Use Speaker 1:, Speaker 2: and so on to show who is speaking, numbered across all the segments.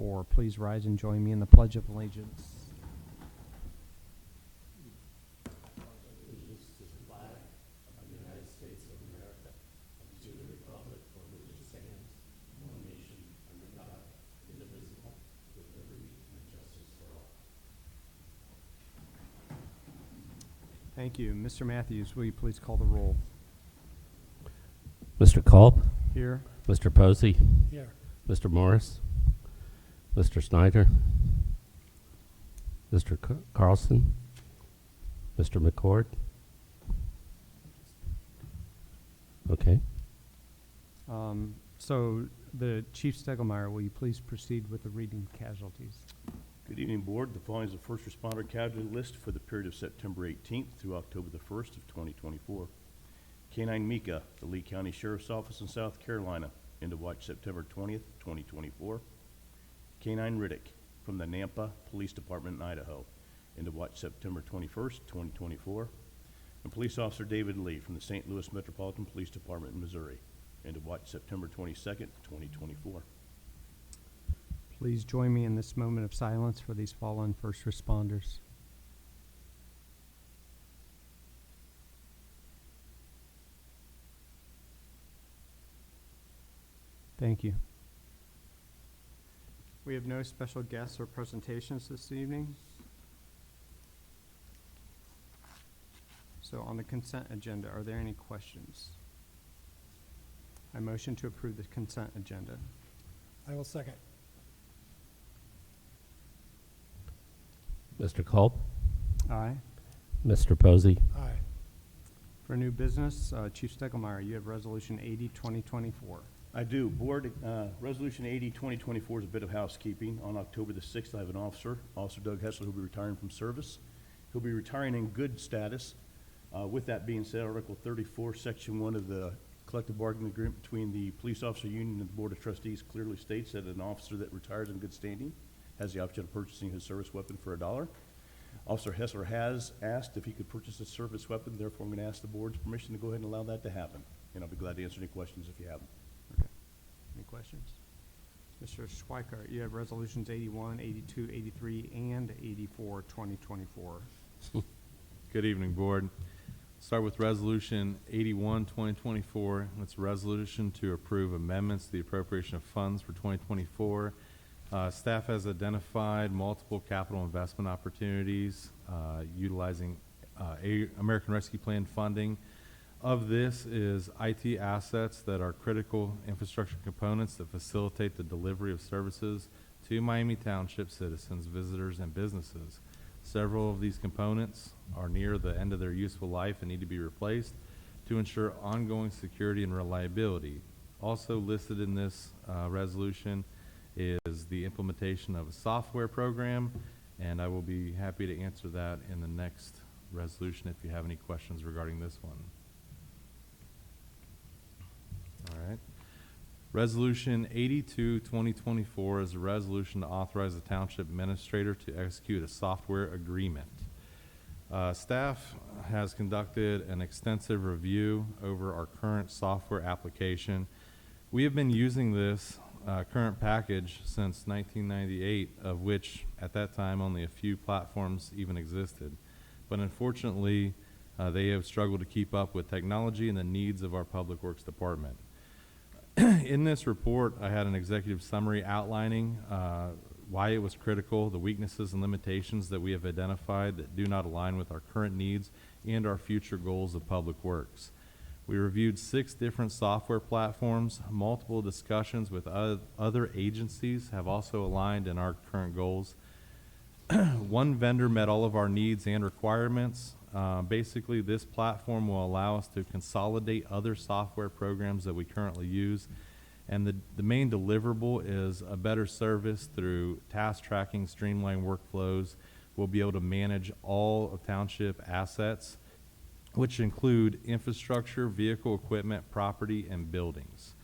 Speaker 1: 2024. Please rise and join me in the Pledge of Allegiance. Thank you. Mr. Matthews, will you please call the roll?
Speaker 2: Mr. Culp,
Speaker 1: Here.
Speaker 2: Mr. Posey,
Speaker 3: Here.
Speaker 2: Mr. Morris, Mr. Snyder, Mr. Carlson, Mr. McCord. Okay.
Speaker 1: So the Chief Stegelmeyer, will you please proceed with the reading casualties?
Speaker 4: Good evening, Board. The following is the first responder casualty list for the period of September 18th through October the 1st of 2024. K-9 Mika, the Lee County Sheriff's Office in South Carolina, end of watch September 20th, 2024. K-9 Riddick from the Nampa Police Department in Idaho, end of watch September 21st, 2024. And Police Officer David Lee from the St. Louis Metropolitan Police Department in Missouri, end of watch September 22nd, 2024.
Speaker 1: Please join me in this moment of silence for these fallen first responders. Thank you. We have no special guests or presentations this evening. So on the consent agenda, are there any questions? I motion to approve the consent agenda.
Speaker 3: I will second.
Speaker 2: Mr. Culp,
Speaker 1: Aye.
Speaker 2: Mr. Posey,
Speaker 3: Aye.
Speaker 1: For new business, Chief Stegelmeyer, you have Resolution 80, 2024.
Speaker 4: I do. Board, Resolution 80, 2024 is a bit of housekeeping. On October the 6th, I have an officer, Officer Doug Hessler, who will be retiring from service. He'll be retiring in good status. With that being said, Article 34, Section 1 of the collective bargaining agreement between the Police Officer Union and the Board of Trustees clearly states that an officer that retires in good standing has the option of purchasing his service weapon for $1. Officer Hessler has asked if he could purchase a service weapon. Therefore, I'm going to ask the board's permission to go ahead and allow that to happen. And I'll be glad to answer any questions if you have them.
Speaker 1: Okay. Any questions? Mr. Schweikart, you have Resolutions 81, 82, 83, and 84, 2024.
Speaker 5: Good evening, Board. Start with Resolution 81, 2024. It's a resolution to approve amendments to the appropriation of funds for 2024. Staff has identified multiple capital investment opportunities utilizing American Rescue Plan funding. Of this is IT assets that are critical infrastructure components that facilitate the delivery of services to Miami Township citizens, visitors, and businesses. Several of these components are near the end of their useful life and need to be replaced to ensure ongoing security and reliability. Also listed in this resolution is the implementation of a software program, and I will be happy to answer that in the next resolution if you have any questions regarding this one. All right. Resolution 82, 2024 is a resolution to authorize the Township Administrator to execute a software agreement. Staff has conducted an extensive review over our current software application. We have been using this current package since 1998, of which at that time only a few platforms even existed. But unfortunately, they have struggled to keep up with technology and the needs of our Public Works Department. In this report, I had an executive summary outlining why it was critical, the weaknesses and limitations that we have identified that do not align with our current needs and our future goals of Public Works. We reviewed 6 different software platforms. Multiple discussions with other agencies have also aligned in our current goals. One vendor met all of our needs and requirements. Basically, this platform will allow us to consolidate other software programs that we currently use. And the main deliverable is a better service through task tracking, streamlined workflows. We'll be able to manage all of Township assets, which include infrastructure, vehicle equipment, property, and buildings.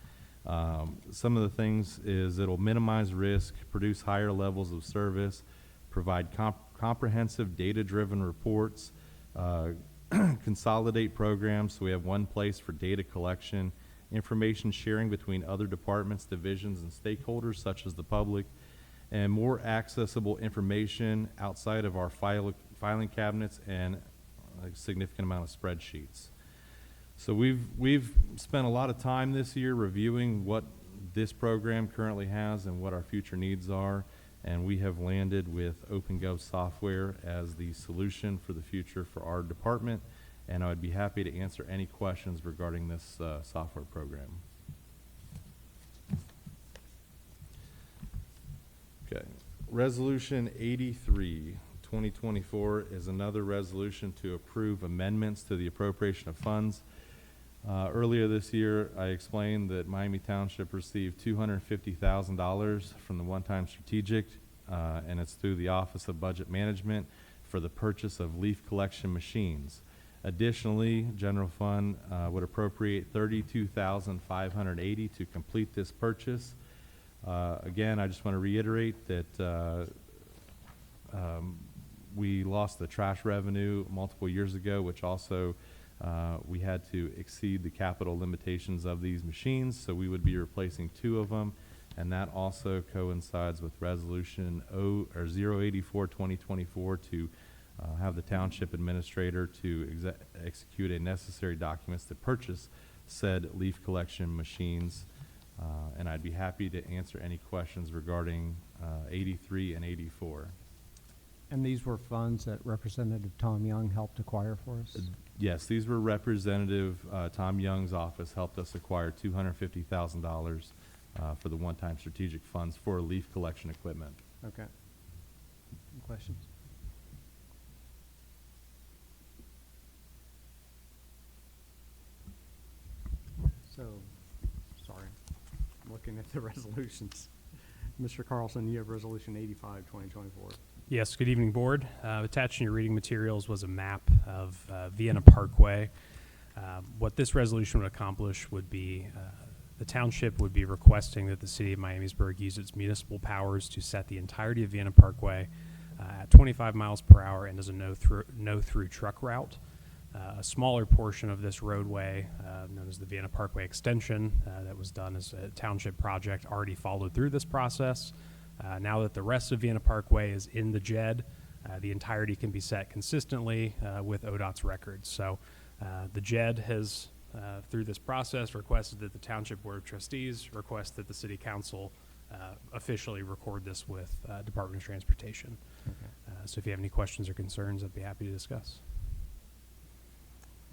Speaker 5: Some of the things is it'll minimize risk, produce higher levels of service, provide comprehensive data-driven reports, consolidate programs so we have one place for data collection, information sharing between other departments, divisions, and stakeholders such as the public, and more accessible information outside of our filing cabinets and a significant amount of spreadsheets. So we've spent a lot of time this year reviewing what this program currently has and what our future needs are, and we have landed with OpenGov software as the solution for the future for our department, and I would be happy to answer any questions regarding this software program. Okay, Resolution 83, 2024 is another resolution to approve amendments to the appropriation of funds. Earlier this year, I explained that Miami Township received $250,000 from the one-time strategic, and it's through the Office of Budget Management for the purchase of leaf collection machines. Additionally, General Fund would appropriate $32,580 to complete this purchase. Again, I just want to reiterate that we lost the trash revenue multiple years ago, which also we had to exceed the capital limitations of these machines, so we would be replacing 2 of them, and that also coincides with Resolution 084 2024 to have the Township Administrator to execute a necessary documents to purchase said leaf collection machines. And I'd be happy to answer any questions regarding 83 and 84.
Speaker 1: And these were funds that Representative Tom Young helped acquire for us?
Speaker 5: Yes, these were Representative Tom Young's office helped us acquire $250,000 for the one-time strategic funds for leaf collection equipment.
Speaker 1: Okay. Any questions? So, sorry, I'm looking at the resolutions. Mr. Carlson, you have Resolution 85, 2024.
Speaker 3: Yes, good evening, Board. Attached in your reading materials was a map of Vienna Parkway. What this resolution would accomplish would be the Township would be requesting that the City of Miamisburg use its municipal powers to set the entirety of Vienna Parkway at 25 miles per hour and as a no-through truck route. A smaller portion of this roadway, known as the Vienna Parkway Extension, that was done as a Township project, already followed through this process. Now that the rest of Vienna Parkway is in the JED, the entirety can be set consistently with ODOT's records. So the JED has, through this process, requested that the Township Board of Trustees request that the City Council officially record this with Department of Transportation.
Speaker 1: Okay.
Speaker 3: So if you have any questions or concerns, I'd be happy to discuss.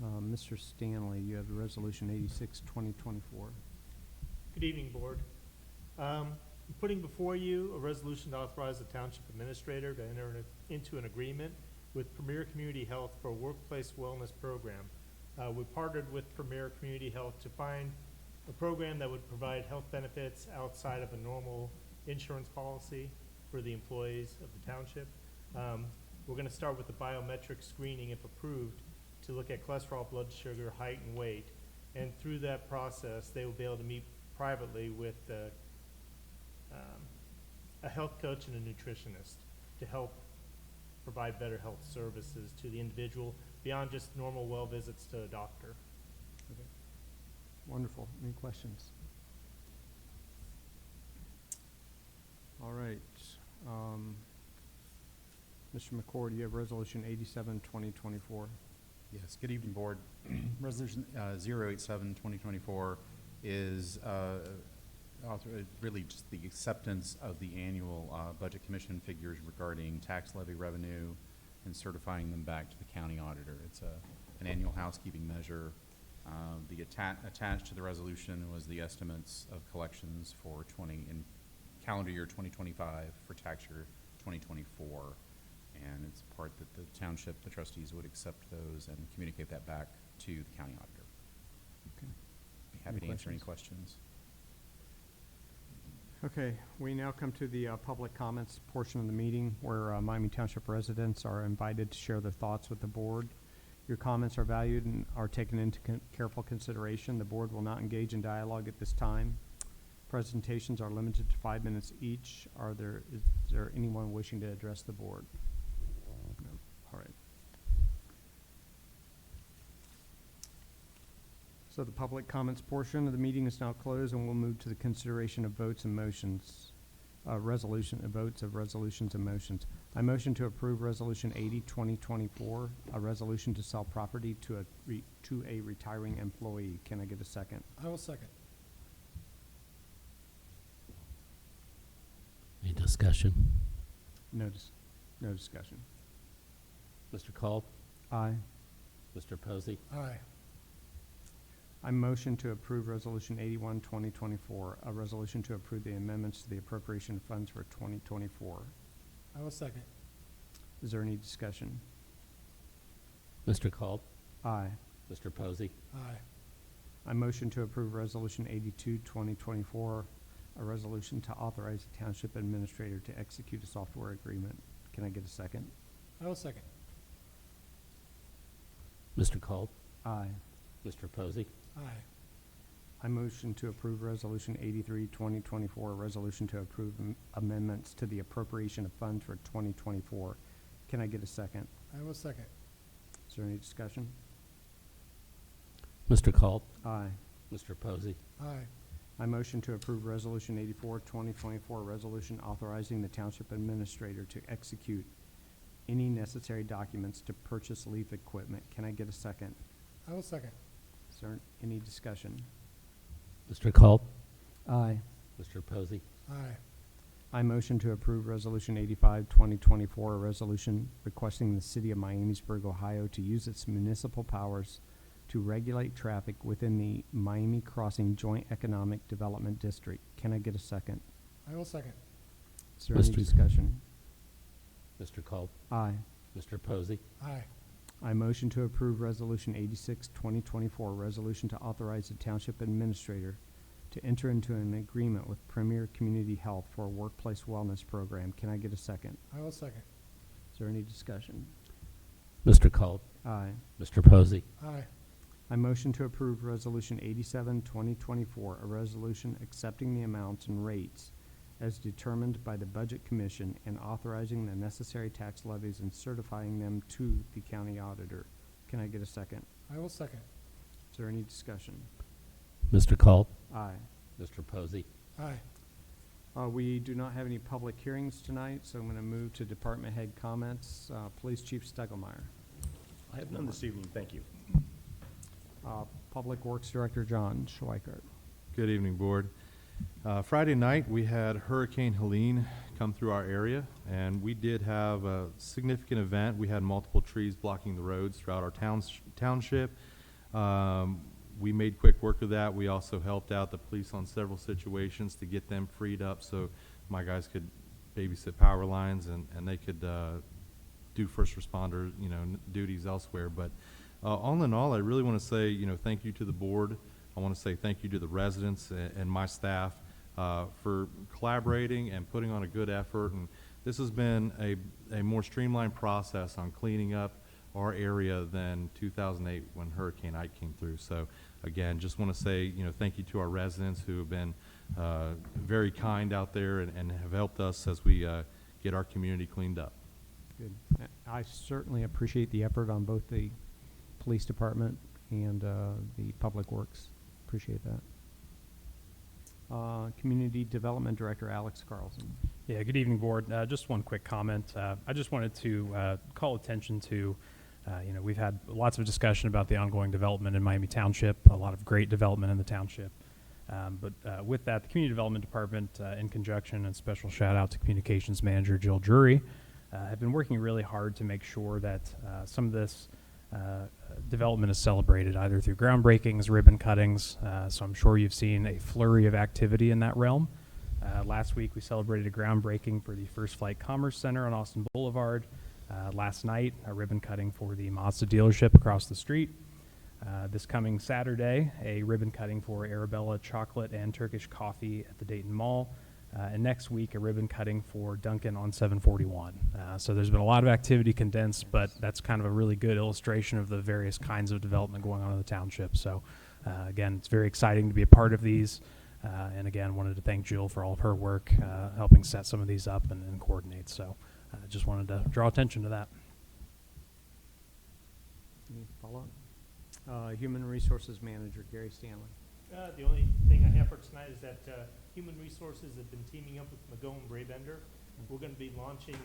Speaker 1: Mr. Stanley, you have Resolution 86, 2024.
Speaker 6: Good evening, Board. I'm putting before you a resolution to authorize the Township Administrator to enter into an agreement with Premier Community Health for a workplace wellness program. We partnered with Premier Community Health to find a program that would provide health benefits outside of a normal insurance policy for the employees of the Township. We're going to start with the biometric screening, if approved, to look at cholesterol, blood sugar, height, and weight. And through that process, they will be able to meet privately with a health coach and a nutritionist to help provide better health services to the individual beyond just normal well visits to a doctor.
Speaker 1: Okay. Wonderful. Any questions? All right. Mr. McCord, you have Resolution 87, 2024.
Speaker 7: Yes, good evening, Board. Resolution 087, 2024 is really just the acceptance of the annual Budget Commission figures regarding tax levy revenue and certifying them back to the county auditor. It's an annual housekeeping measure. The attached to the resolution was the estimates of collections for in calendar year 2025 for tax year 2024. And it's a part that the Township, the trustees would accept those and communicate that back to the county auditor.
Speaker 1: Okay.
Speaker 7: Be happy
Speaker 1: Any
Speaker 7: to answer any
Speaker 1: questions?
Speaker 7: questions.
Speaker 1: Okay, we now come to the public comments portion of the meeting where Miami Township residents are invited to share their thoughts with the board. Your comments are valued and are taken into careful consideration. The board will not engage in dialogue at this time. Presentations are limited to 5 minutes each. Is there anyone wishing to address the board? No. All right. So the public comments portion of the meeting is now closed, and we'll move to the consideration of votes and motions. votes of resolutions and motions. I motion to approve Resolution 80, 2024, a resolution to sell property to a retiring employee. Can I get a second?
Speaker 8: I will second.
Speaker 2: Any discussion?
Speaker 1: No discussion.
Speaker 2: Mr. Culp?
Speaker 1: Aye.
Speaker 2: Mr. Posey?
Speaker 8: Aye.
Speaker 1: I motion to approve Resolution 81, 2024, a resolution to approve the amendments to the appropriation funds for 2024.
Speaker 8: I will second.
Speaker 1: Is there any discussion?
Speaker 2: Mr. Culp?
Speaker 1: Aye.
Speaker 2: Mr. Posey?
Speaker 8: Aye.
Speaker 1: I motion to approve Resolution 82, 2024, a resolution to authorize the Township Administrator to execute a software agreement. Can I get a second?
Speaker 8: I will second.
Speaker 2: Mr. Culp?
Speaker 1: Aye.
Speaker 2: Mr. Posey?
Speaker 8: Aye.
Speaker 1: I motion to approve Resolution 83, 2024, a resolution to approve amendments to the appropriation of funds for 2024. Can I get a second?
Speaker 8: I will second.
Speaker 1: Is there any discussion?
Speaker 2: Mr. Culp?
Speaker 1: Aye.
Speaker 2: Mr. Posey?
Speaker 8: Aye.
Speaker 1: I motion to approve Resolution 84, 2024, a resolution authorizing the Township Administrator to execute any necessary documents to purchase leaf equipment. Can I get a second?
Speaker 8: I will second.
Speaker 1: Is there any discussion?
Speaker 2: Mr. Culp?
Speaker 1: Aye.
Speaker 2: Mr. Posey?
Speaker 8: Aye.
Speaker 1: I motion to approve Resolution 85, 2024, a resolution requesting the City of Miamisburg, Ohio to use its municipal powers to regulate traffic within the Miami Crossing Joint Economic Development District. Can I get a second?
Speaker 8: I will second.
Speaker 1: Is there any
Speaker 2: Mr.
Speaker 1: discussion?
Speaker 2: Mr. Culp?
Speaker 1: Aye.
Speaker 2: Mr. Posey?
Speaker 8: Aye.
Speaker 1: I motion to approve Resolution 86, 2024, resolution to authorize the Township Administrator to enter into an agreement with Premier Community Health for a workplace wellness program. Can I get a second?
Speaker 8: I will second.
Speaker 1: Is there any discussion?
Speaker 2: Mr. Culp?
Speaker 1: Aye.
Speaker 2: Mr. Posey?
Speaker 8: Aye.
Speaker 1: I motion to approve Resolution 87, 2024, a resolution accepting the amounts and rates as determined by the Budget Commission and authorizing the necessary tax levies and certifying them to the county auditor. Can I get a second?
Speaker 8: I will second.
Speaker 1: Is there any discussion?
Speaker 2: Mr. Culp?
Speaker 1: Aye.
Speaker 2: Mr. Posey?
Speaker 8: Aye.
Speaker 1: We do not have any public hearings tonight, so I'm going to move to department head comments. Police Chief Stegelmeyer.
Speaker 4: I have none this evening, thank you.
Speaker 1: Public Works Director John Schweikart.
Speaker 5: Good evening, Board. Friday night, we had Hurricane Helene come through our area, and we did have a significant event. We had multiple trees blocking the roads throughout our township. We made quick work of that. We also helped out the police on several situations to get them freed up so my guys could babysit power lines and they could do first responder, duties elsewhere. But all in all, I really want to say, thank you to the board. I want to say thank you to the residents and my staff for collaborating and putting on a good effort. And this has been a more streamlined process on cleaning up our area than 2008 when Hurricane Ike came through. So again, just want to say, thank you to our residents who have been very kind out there and have helped us as we get our community cleaned up.
Speaker 1: Good. I certainly appreciate the effort on both the police department and the Public Works. Appreciate that. Community Development Director Alex Carlson.
Speaker 3: Yeah, good evening, Board. Just one quick comment. I just wanted to call attention to, we've had lots of discussion about the ongoing development in Miami Township, a lot of great development in the township. But with that, the Community Development Department, in conjunction, and special shout out to Communications Manager Jill Drury, have been working really hard to make sure that some of this development is celebrated either through groundbreakings, ribbon cuttings. So I'm sure you've seen a flurry of activity in that realm. Last week we celebrated a groundbreaking for the First Flight Commerce Center on Austin Boulevard. Last night, a ribbon cutting for the Mazda dealership across the street. This coming Saturday, a ribbon cutting for Arabella Chocolate and Turkish Coffee at the Dayton Mall. And next week, a ribbon cutting for Duncan on 741. So there's been a lot of activity condensed, but that's kind of a really good illustration of the various kinds of development going on in the township. So again, it's very exciting to be a part of these. And again, wanted to thank Jill for all of her work helping set some of these up and coordinate. So just wanted to draw attention to that.
Speaker 1: Any follow-up? Human Resources Manager Gary Stanley.
Speaker 6: The only thing I have for tonight is that Human Resources have been teaming up with McGowan Brabender. We're going to be launching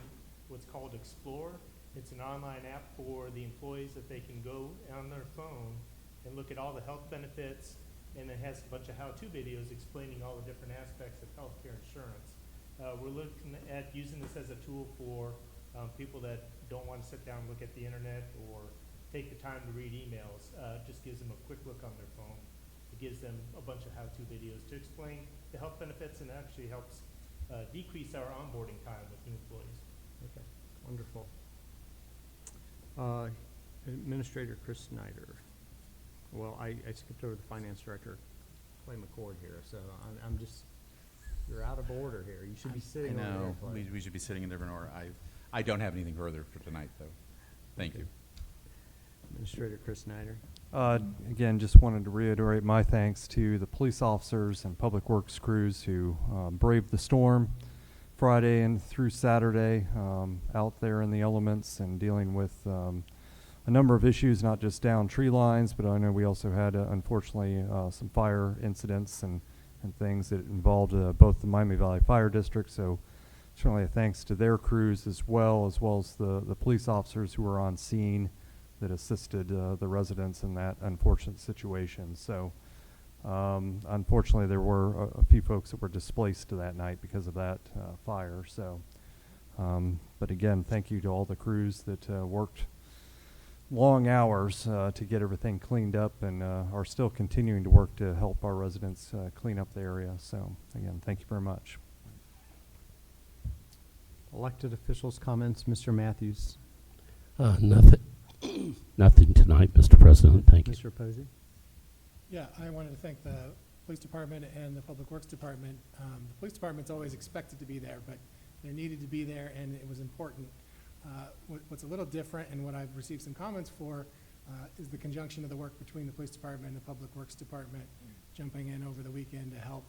Speaker 6: what's called Explore. It's an online app for the employees that they can go on their phone and look at all the health benefits, and it has a bunch of how-to videos explaining all the different aspects of healthcare insurance. We're looking at using this as a tool for people that don't want to sit down and look at the internet or take the time to read emails. Just gives them a quick look on their phone. It gives them a bunch of how-to videos to explain the health benefits, and actually helps decrease our onboarding time with new employees.
Speaker 1: Okay, wonderful. Administrator Chris Snyder. Well, I skipped over the finance director, Clay McCord here, so I'm just, you're out of order here. You should be sitting over there,
Speaker 7: I know,
Speaker 1: Clay.
Speaker 7: we should be sitting in different order. I don't have anything further for tonight, though. Thank you.
Speaker 1: Administrator Chris Snyder.
Speaker 9: Again, just wanted to reiterate my thanks to the police officers and public works crews who braved the storm Friday and through Saturday, out there in the elements and dealing with a number of issues, not just down tree lines, but I know we also had, unfortunately, some fire incidents and things that involved both the Miami Valley Fire District. So certainly a thanks to their crews as well as the police officers who were on scene that assisted the residents in that unfortunate situation. So unfortunately, there were a few folks that were displaced that night because of that fire. So, but again, thank you to all the crews that worked long hours to get everything cleaned up and are still continuing to work to help our residents clean up the area. So again, thank you very much.
Speaker 1: Elected officials' comments, Mr. Matthews.
Speaker 2: Nothing. Nothing tonight, Mr. President. Thank you.
Speaker 1: Mr. Posey.
Speaker 8: Yeah, I wanted to thank the police department and the public works department. The police department's always expected to be there, but they needed to be there, and it was important. What's a little different, and what I've received some comments for, is the conjunction of the work between the police department and the public works department, jumping in over the weekend to help.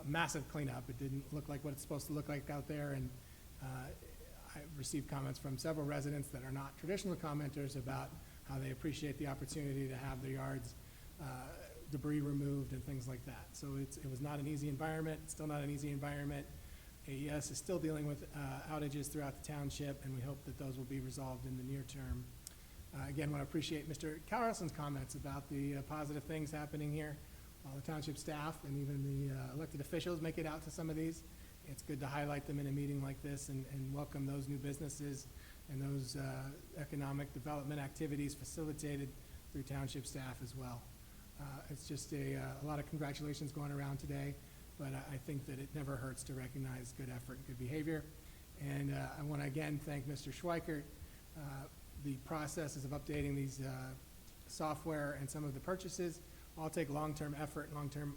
Speaker 8: Massive cleanup. It didn't look like what it's supposed to look like out there, and I received comments from several residents that are not traditional commenters about how they appreciate the opportunity to have their yards debris removed and things like that. So it was not an easy environment, still not an easy environment. AES is still dealing with outages throughout the township, and we hope that those will be resolved in the near term. Again, want to appreciate Mr. Carlson's comments about the positive things happening here. While the township staff and even the elected officials make it out to some of these, it's good to highlight them in a meeting like this and welcome those new businesses and those economic development activities facilitated through township staff as well. It's just a lot of congratulations going around today, but I think that it never hurts to recognize good effort and good behavior. And I want to again thank Mr. Schweikert. The processes of updating these software and some of the purchases all take long-term effort, long-term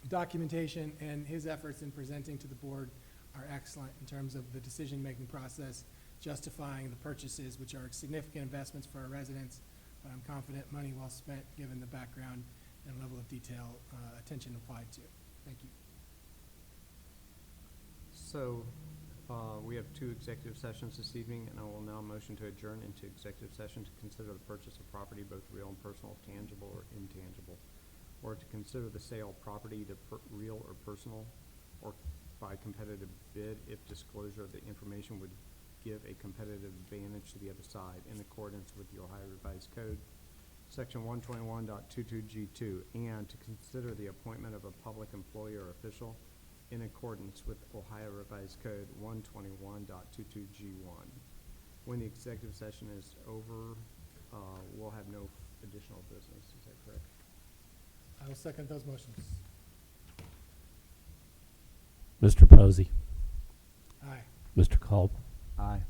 Speaker 8: documentation, and his efforts in presenting to the board are excellent in terms of the decision-making process, justifying the purchases, which are significant investments for our residents, but I'm confident money well spent given the background and level of detail attention applied to. Thank you.
Speaker 1: So we have 2 executive sessions this evening, and I will now motion to adjourn into executive session to consider the purchase of property, both real and personal, tangible or intangible, or to consider the sale of property, either real or personal, or by competitive bid if disclosure of the information would give a competitive advantage to the other side in accordance with the Ohio Revised Code, Section 121.22G2, and to consider the appointment of a public employee or official in accordance with Ohio Revised Code 121.22G1. When the executive session is over, we'll have no additional business. Is that correct?
Speaker 8: I will second those motions.
Speaker 2: Mr. Posey.
Speaker 8: Aye.
Speaker 2: Mr. Culp.
Speaker 1: Aye.